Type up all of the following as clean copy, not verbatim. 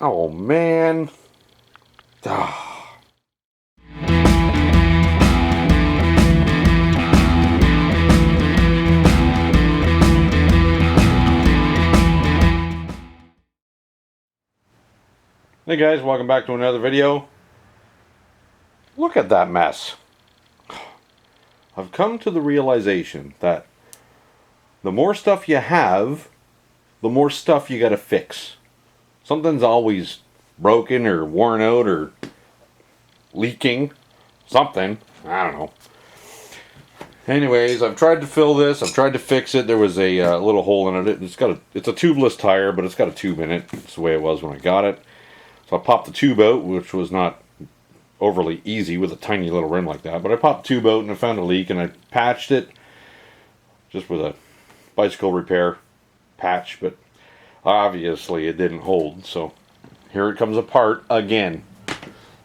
Oh man. Ah. Hey guys, welcome back to another video. Look at that mess. I've come to the realization that the more stuff you have, the more stuff you gotta fix. Something's always broken or worn out or leaking. Something. I don't know. Anyways, I've tried to fill this. I've tried to fix it. There was a little hole in it. It's a tubeless tire, but it's got a tube in it. It's the way it was when I got it. So I popped the tube out, which was not overly easy with a tiny little rim like that. But I popped the tube out and I found a leak and I patched it just with a bicycle repair patch. But obviously it didn't hold. So here it comes apart again.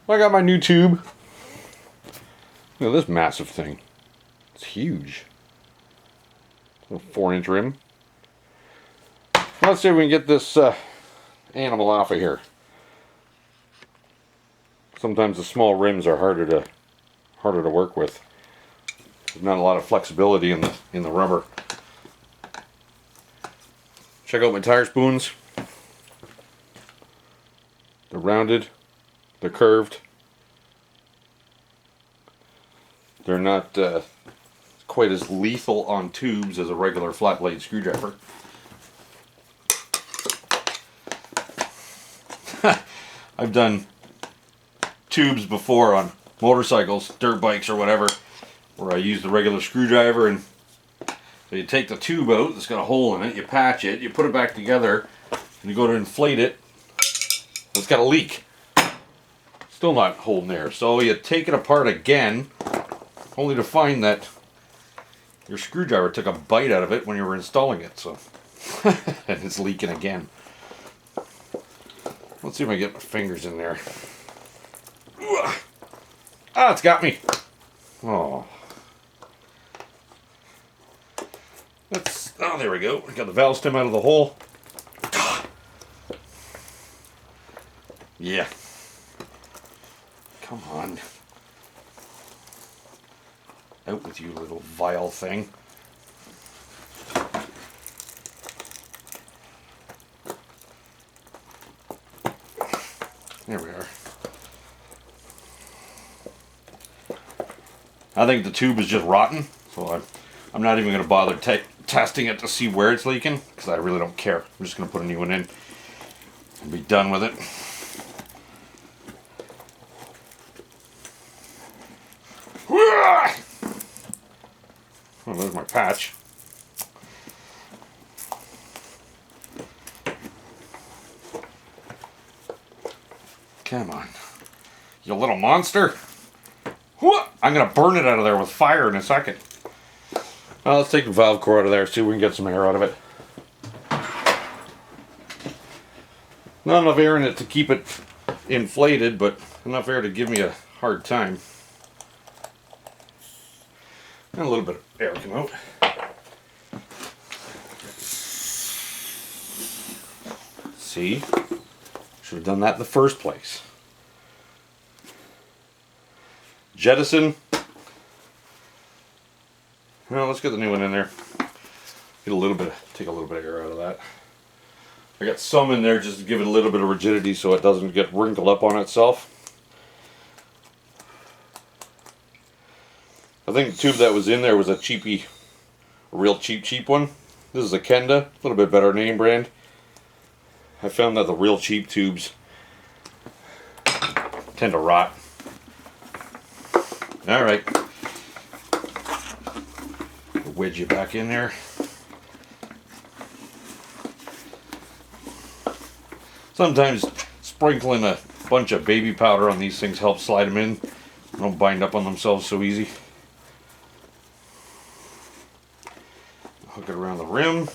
I got my new tube. Look at this massive thing. It's huge. A 4-inch rim. Let's see if we can get this animal off of here. Sometimes the small rims are harder to work with. There's not a lot of flexibility in the rubber. Check out my tire spoons. They're rounded. They're curved. They're not quite as lethal on tubes as a regular flat blade screwdriver. I've done tubes before on motorcycles, dirt bikes or whatever, where I use the regular screwdriver, and so you take the tube out, it's got a hole in it, you patch it, you put it back together, and you go to inflate it, it's got a leak. Still not holding there. So you take it apart again, only to find that your screwdriver took a bite out of it when you were installing it, so and it's leaking again. Let's see if I can get my fingers in there. Ah, it's got me. Oh. Oh, there we go. We got the valve stem out of the hole. Yeah. Come on. Out with you, little vile thing. There we are. I think the tube is just rotten, so I'm not even going to bother testing it to see where it's leaking, because I really don't care. I'm just going to put a new one in and be done with it. Oh, there's my patch. Come on, you little monster. I'm going to burn it out of there with fire in a second. Well, let's take the valve core out of there, see if we can get some air out of it. Not enough air in it to keep it inflated, but enough air to give me a hard time. And a little bit of air came out. See? Should have done that in the first place. Jettison. Well, let's get the new one in there. Take a little bit of air out of that. I got some in there just to give it a little bit of rigidity so it doesn't get wrinkled up on itself. I think the tube that was in there was a real cheap one. This is a Kenda, a little bit better name brand. I found that the real cheap tubes tend to rot. Alright. Wedge you back in there. Sometimes sprinkling a bunch of baby powder on these things helps slide them in. They don't bind up on themselves so easy. Hook it around the rim.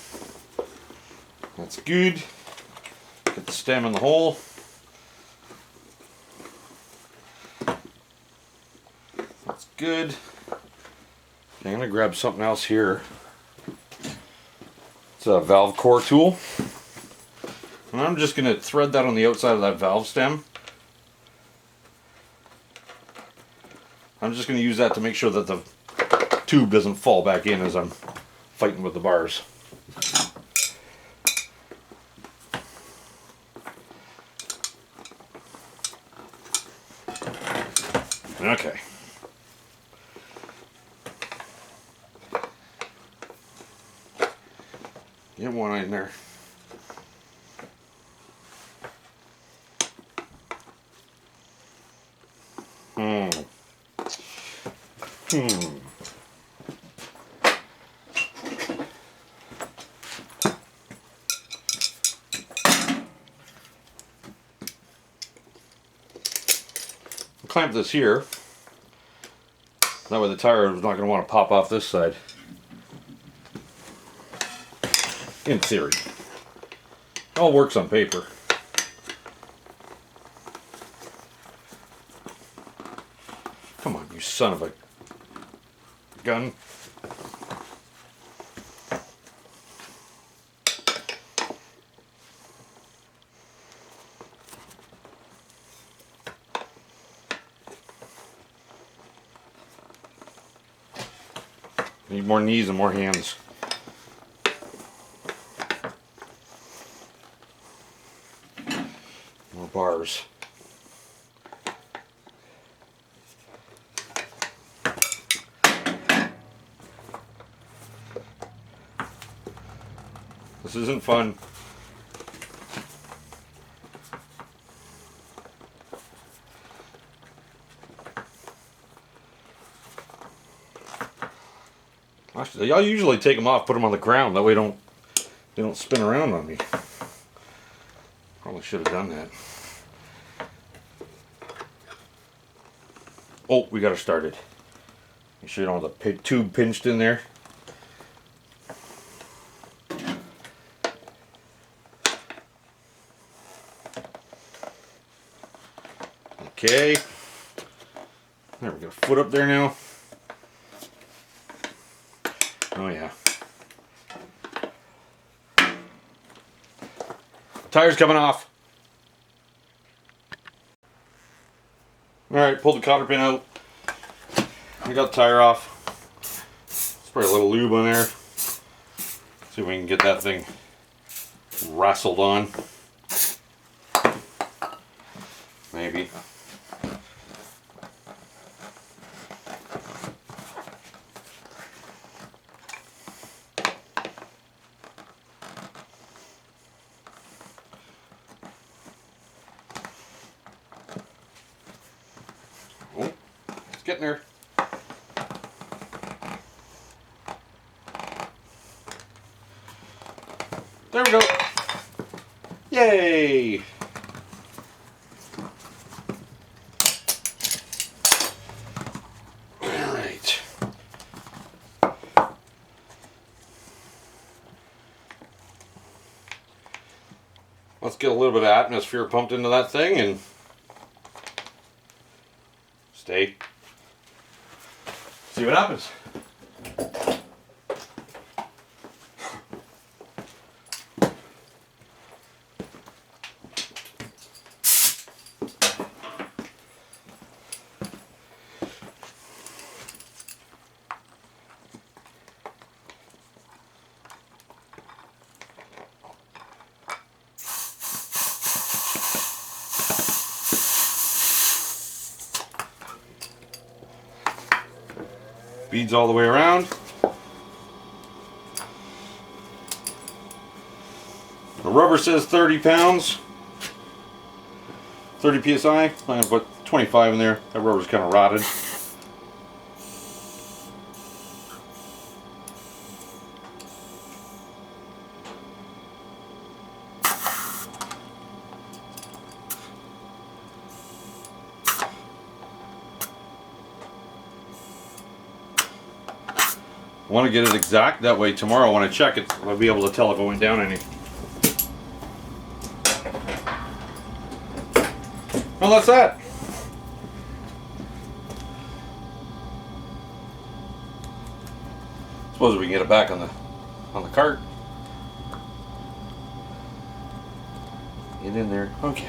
That's good. Get the stem in the hole. That's good. I'm going to grab something else here. It's a valve core tool. And I'm just going to thread that on the outside of that valve stem. I'm just going to use that to make sure that the tube doesn't fall back in as I'm fighting with the bars. Okay. Get one in there. Clamp this here. That way the tire is not going to want to pop off this side. In theory. It all works on paper. Come on, you son of a gun. Need more knees and more hands. More bars. This isn't fun. Actually, I'll usually take them off, put them on the ground. That way they don't spin around on me. Probably should have done that. Oh, we got her started. Make sure you don't have the tube pinched in there. Okay. There, we got a foot up there now. Oh yeah. Tire's coming off. Alright, pull the cotter pin out. I got the tire off. Spray a little lube on there. See if we can get that thing wrestled on. Maybe. Oh, it's getting there. There we go. Yay! Alright. Let's get a little bit of atmosphere pumped into that thing and stay. See what happens. Beads all the way around. The rubber says 30 pounds, 30 psi. I'm going to put 25 in there. That rubber's kind of rotted. I want to get it exact, that way tomorrow when I check it, I'll be able to tell if it went down any. Well, that's that. Suppose we can get it back on the cart. Get in there. Okay.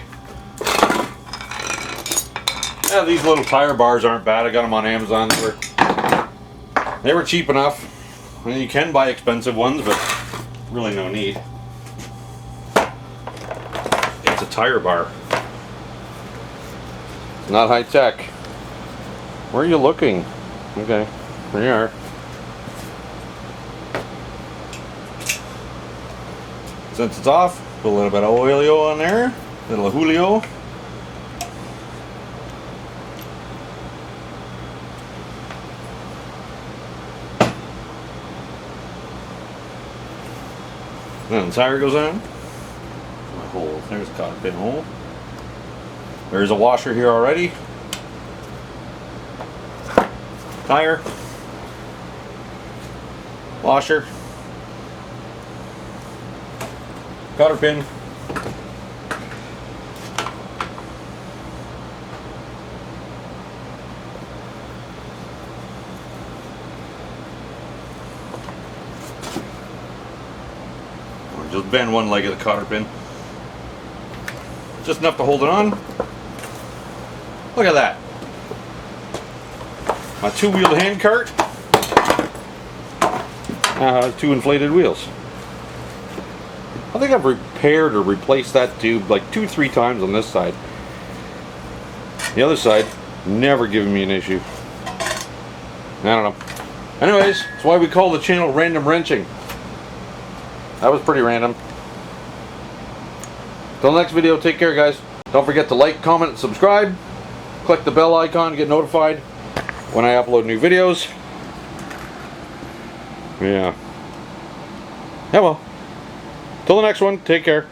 Yeah, these little tire bars aren't bad. I got them on Amazon. They were cheap enough. I mean, you can buy expensive ones, but really no need. It's a tire bar. Not high tech. Where are you looking? Okay, there you are. Since it's off, put a little bit of oilio on there. A little Julio. Then the tire goes on. My hole. There's a cotter pin hole. There's a washer here already. Tire. Washer. Cotter pin. Just bend one leg of the cotter pin. Just enough to hold it on. Look at that. My two-wheeled hand cart now has two inflated wheels. I think I've repaired or replaced that tube like 2-3 times on this side. The other side, never given me an issue. I don't know. Anyways, that's why we call the channel Random Wrenching. That was pretty random. Till next video, take care guys. Don't forget to like, comment, and subscribe. Click the bell icon to get notified when I upload new videos. Yeah. Yeah well. Till the next one, take care.